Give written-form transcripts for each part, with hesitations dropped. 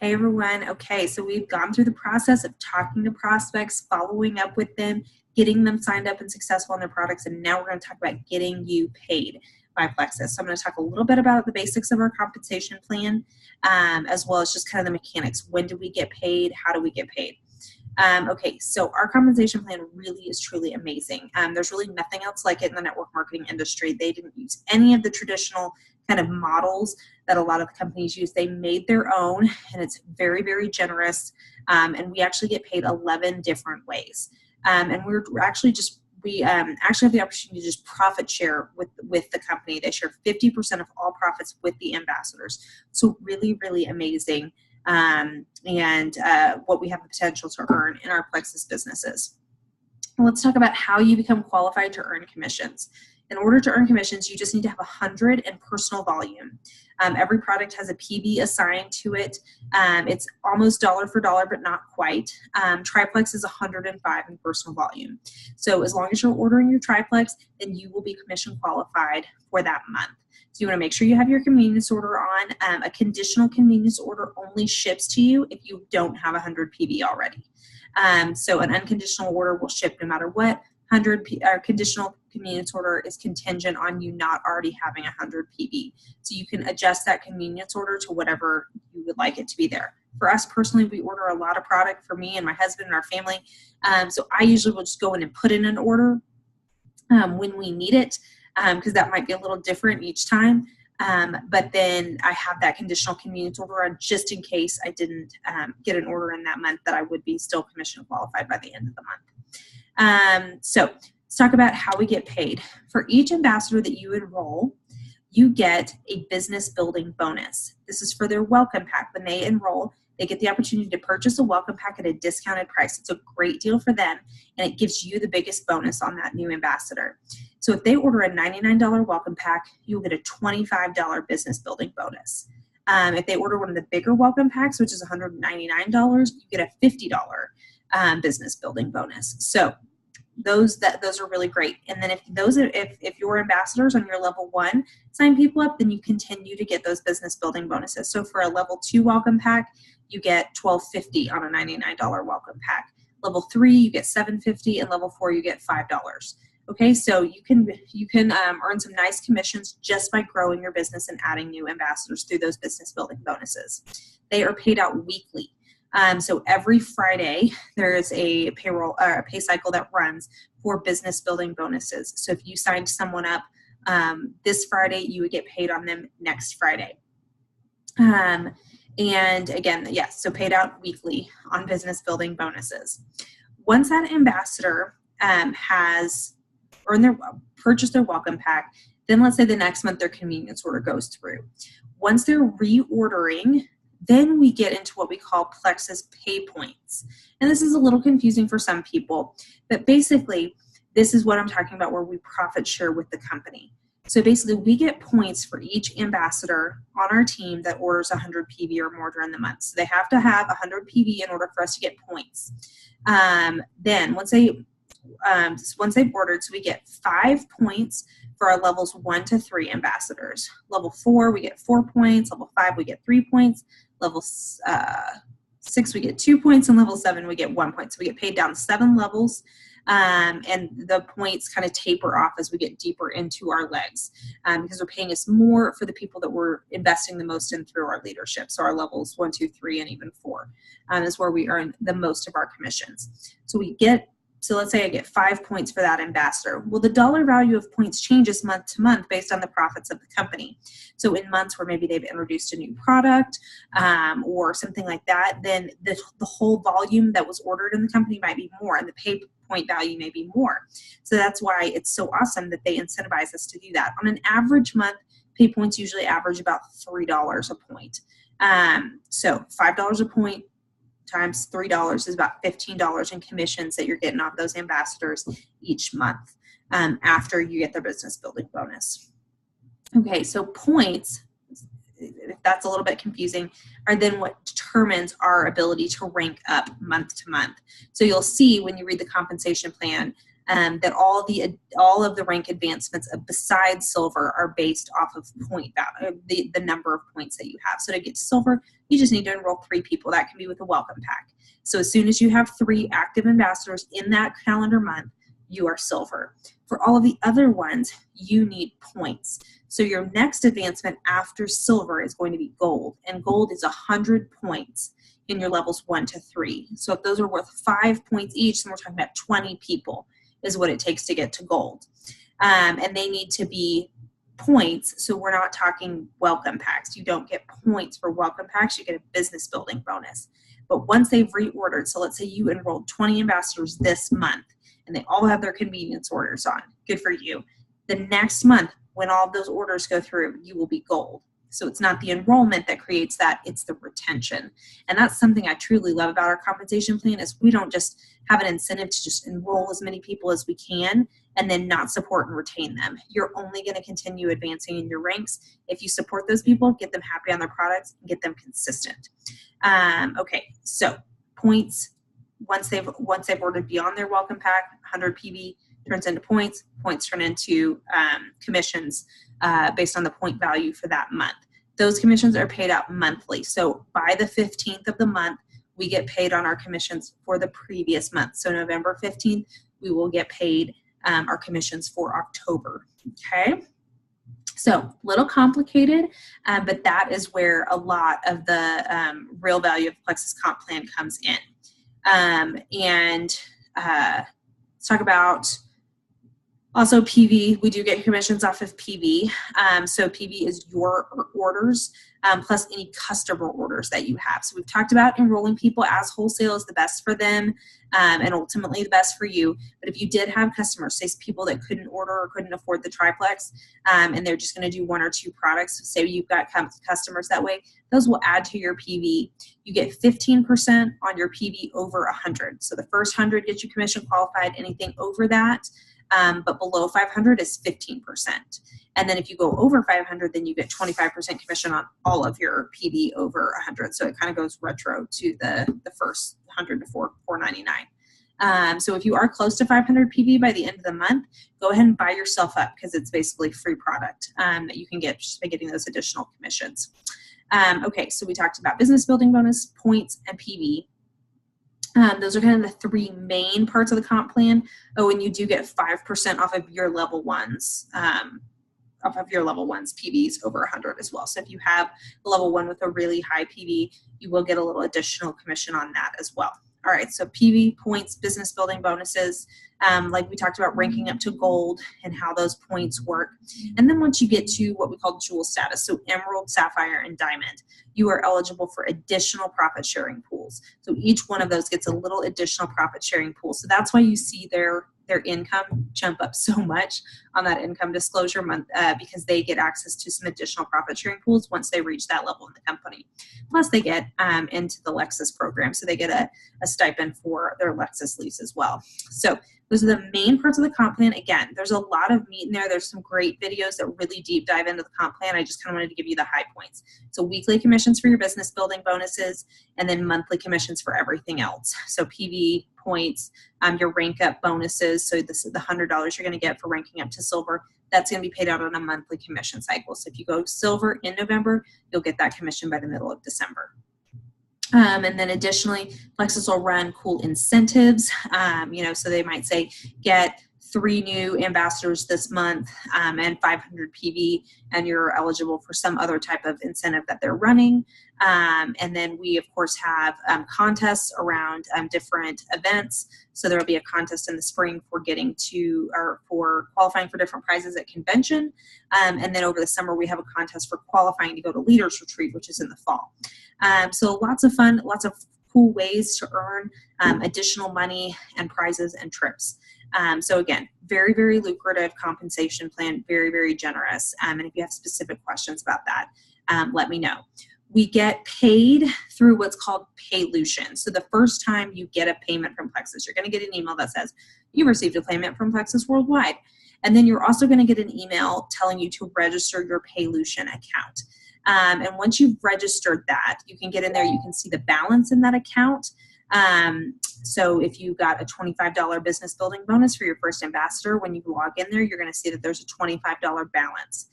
Hey everyone. Okay, so we've gone through the process of talking to prospects, following up with them, getting them signed up and successful on their products, and now we're going to talk about getting you paid by Plexus. So I'm going to talk a little bit about the basics of our compensation plan, as well as just kind of the mechanics. When do we get paid? How do we get paid? Okay, so our compensation plan really is truly amazing. There's really nothing else like it in the network marketing industry. They didn't use any of the traditional kind of models that a lot of the companies use. They made their own, and it's very, very generous. And we actually get paid 11 different ways. And we actually have the opportunity to just profit share with the company. They share 50% of all profits with the ambassadors. So really, really amazing. And what we have the potential to earn in our Plexus businesses. Let's talk about how you become qualified to earn commissions. In order to earn commissions, you just need to have 100 in personal volume. Every product has a PV assigned to it. It's almost dollar for dollar, but not quite. Triplex is 105 in personal volume. So as long as you're ordering your triplex, then you will be commission qualified for that month. So you want to make sure you have your convenience order on. A conditional convenience order only ships to you if you don't have 100 PV already. So an unconditional order will ship no matter what. Conditional convenience order is contingent on you not already having 100 PV. So you can adjust that convenience order to whatever you would like it to be there. For us personally, we order a lot of product for me and my husband and our family. So I usually will just go in and put in an order when we need it, because that might be a little different each time. But then I have that conditional convenience order on just in case I didn't get an order in that month, that I would be still commission qualified by the end of the month. So let's talk about how we get paid. For each ambassador that you enroll, you get a business building bonus. This is for their welcome pack. When they enroll, they get the opportunity to purchase a welcome pack at a discounted price. It's a great deal for them, and it gives you the biggest bonus on that new ambassador. So if they order a $99 welcome pack, you'll get a $25 business building bonus. If they order one of the bigger welcome packs, which is $199, you get a $50 business building bonus. So those are really great. And then if your ambassadors on your level 1 sign people up, then you continue to get those business building bonuses. So for a level 2 welcome pack, you get $12.50 on a $99 welcome pack. Level 3, you get $7.50, and level 4, you get $5. Okay, so you can earn some nice commissions just by growing your business and adding new ambassadors through those business building bonuses. They are paid out weekly. So every Friday, there is a pay cycle that runs for business building bonuses. So if you signed someone up this Friday, you would get paid on them next Friday. And again, yes, so paid out weekly on business building bonuses. Once that ambassador has purchased their welcome pack, then let's say the next month their convenience order goes through. Once they're reordering, then we get into what we call Plexus pay points. And this is a little confusing for some people, but basically this is what I'm talking about, where we profit share with the company. So basically we get points for each ambassador on our team that orders 100 PV or more during the month. So they have to have 100 PV in order for us to get points. Then once they've ordered, so we get 5 points for our levels 1 to 3 ambassadors. Level 4, we get 4 points. Level 5, we get 3 points. Level 6, we get 2 points. And level 7, we get 1 point. So we get paid down 7 levels. And the points kind of taper off as we get deeper into our legs, because they're paying us more for the people that we're investing the most in through our leadership. So our levels 1, 2, 3, and even 4 is where we earn the most of our commissions. So let's say I get 5 points for that ambassador. Well, the dollar value of points changes month to month based on the profits of the company. So in months where maybe they've introduced a new product or something like that, then the whole volume that was ordered in the company might be more, and the pay point value may be more. So that's why it's so awesome that they incentivize us to do that. On an average month, pay points usually average about $3 a point. So $5 a point times $3 is about $15 in commissions that you're getting off those ambassadors each month after you get their business building bonus. Okay, so points, if that's a little bit confusing, are then what determines our ability to rank up month to month. So you'll see when you read the compensation plan that all of the rank advancements besides silver are based off of point value, the number of points that you have. So to get to silver, You just need to enroll 3 people. That can be with a welcome pack. So as soon as you have 3 active ambassadors in that calendar month, you are silver. For all of the other ones, you need points. So your next advancement after silver is going to be gold, and gold is 100 points in your levels 1 to 3. So if those are worth 5 points each, then we're talking about 20 people is what it takes to get to gold. And they need to be points, so we're not talking welcome packs. You don't get points for welcome packs, you get a business building bonus. But once they've reordered, so let's say you enrolled 20 ambassadors this month, and they all have their convenience orders on, good for you. The next month, when all of those orders go through, you will be gold. So it's not the enrollment that creates that, it's the retention. And that's something I truly love about our compensation plan is we don't just have an incentive to just enroll as many people as we can and then not support and retain them. You're only going to continue advancing in your ranks if you support those people, get them happy on their products, and get them consistent. Okay, so points, once they've ordered beyond their welcome pack, 100 PV turns into points turn into commissions based on the point value for that month. Those commissions are paid out monthly. So by the 15th of the month, we get paid on our commissions for the previous month. So November 15th, we will get paid our commissions for October, okay? So a little complicated, but that is where a lot of the real value of the Plexus comp plan comes in. Let's talk about also PV. We do get commissions off of PV. So PV is your orders plus any customer orders that you have. So we've talked about enrolling people as wholesale is the best for them and ultimately the best for you. But if you did have customers, say people that couldn't order or couldn't afford the triplex and they're just going to do 1 or 2 products, so say you've got customers that way, those will add to your PV. You get 15% on your PV over 100. So the first 100 gets you commission qualified. Anything over that, but below 500 is 15%. And then if you go over 500, then you get 25% commission on all of your PV over 100. So it kind of goes retro to the first 100 to 499. So if you are close to 500 PV by the end of the month, go ahead and buy yourself up because it's basically free product that you can get just by getting those additional commissions. Okay, so we talked about business building bonus, points, and PV. Those are kind of the 3 main parts of the comp plan. Oh, and you do get 5% off of your level ones, PVs over 100 as well. So if you have a level 1 with a really high PV, you will get a little additional commission on that as well. All right, so PV, points, business building bonuses, like we talked about ranking up to gold and how those points work. And then once you get to what we call jewel status, so emerald, sapphire, and diamond, you are eligible for additional profit sharing pools. So each one of those gets a little additional profit sharing pool. So that's why you see their income jump up so much on that income disclosure month because they get access to some additional profit sharing pools once they reach that level in the company. Plus they get into the Lexus program, so they get a stipend for their Lexus lease as well. So those are the main parts of the comp plan. Again, there's a lot of meat in there. There's some great videos that really deep dive into the comp plan. I just kind of wanted to give you the high points. So weekly commissions for your business building bonuses, and then monthly commissions for everything else. So PV, points, your rank up bonuses. So this is the $100 you're going to get for ranking up to silver. That's going to be paid out on a monthly commission cycle. So if you go silver in November, you'll get that commission by the middle of December. And then additionally, Plexus will run cool incentives, so they might say get 3 new ambassadors this month and 500 PV, and you're eligible for some other type of incentive that they're running. And then we, of course, have contests around different events. So there will be a contest in the spring for for qualifying for different prizes at convention. And then over the summer, we have a contest for qualifying to go to Leaders Retreat, which is in the fall. So lots of fun, lots of cool ways to earn additional money and prizes and trips. So again, very, very lucrative compensation plan, very, very generous. And if you have specific questions about that, let me know. We get paid through what's called Paylution. So the first time you get a payment from Plexus, you're going to get an email that says you received a payment from Plexus Worldwide. And then you're also going to get an email telling you to register your Paylution account. And once you've registered that, you can get in there, you can see the balance in that account. So if you got a $25 business building bonus for your first ambassador, when you log in there, you're going to see that there's a $25 balance.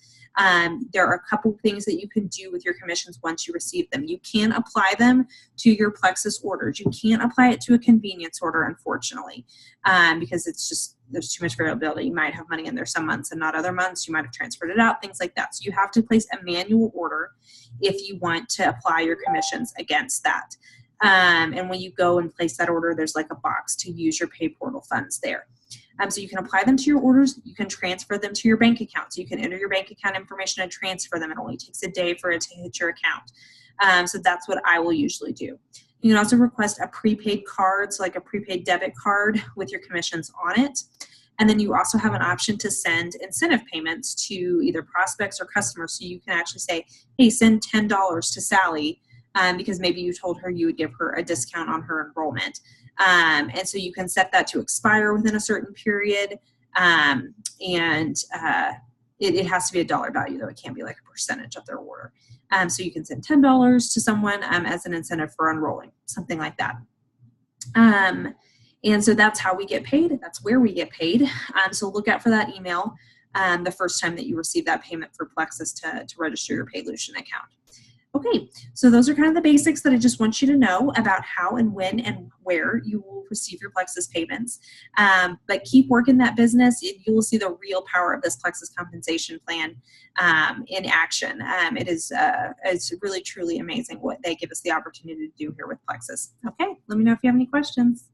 There are a couple things that you can do with your commissions once you receive them. You can apply them to your Plexus orders. You can't apply it to a convenience order, unfortunately, because it's just, there's too much variability. You might have money in there some months and not other months. You might have transferred it out, things like that. So you have to place a manual order if you want to apply your commissions against that. And when you go and place that order, there's like a box to use your pay portal funds there. So you can apply them to your orders. You can transfer them to your bank account. So you can enter your bank account information and transfer them. It only takes a day for it to hit your account. So that's what I will usually do. You can also request a prepaid card, so like a prepaid debit card with your commissions on it. And then you also have an option to send incentive payments to either prospects or customers. So you can actually say, hey, send $10 to Sally because maybe you told her you would give her a discount on her enrollment. And so you can set that to expire within a certain period. It has to be a dollar value, though. It can't be like a percentage of their order. So you can send $10 to someone as an incentive for enrolling, something like that. And so that's how we get paid. That's where we get paid. So look out for that email the first time that you receive that payment for Plexus to register your Paylution account. Okay, so those are kind of the basics that I just want you to know about how and when and where you will receive your Plexus payments. But keep working that business. You will see the real power of this Plexus compensation plan in action. It's really, truly amazing what they give us the opportunity to do here with Plexus. Okay, let me know if you have any questions.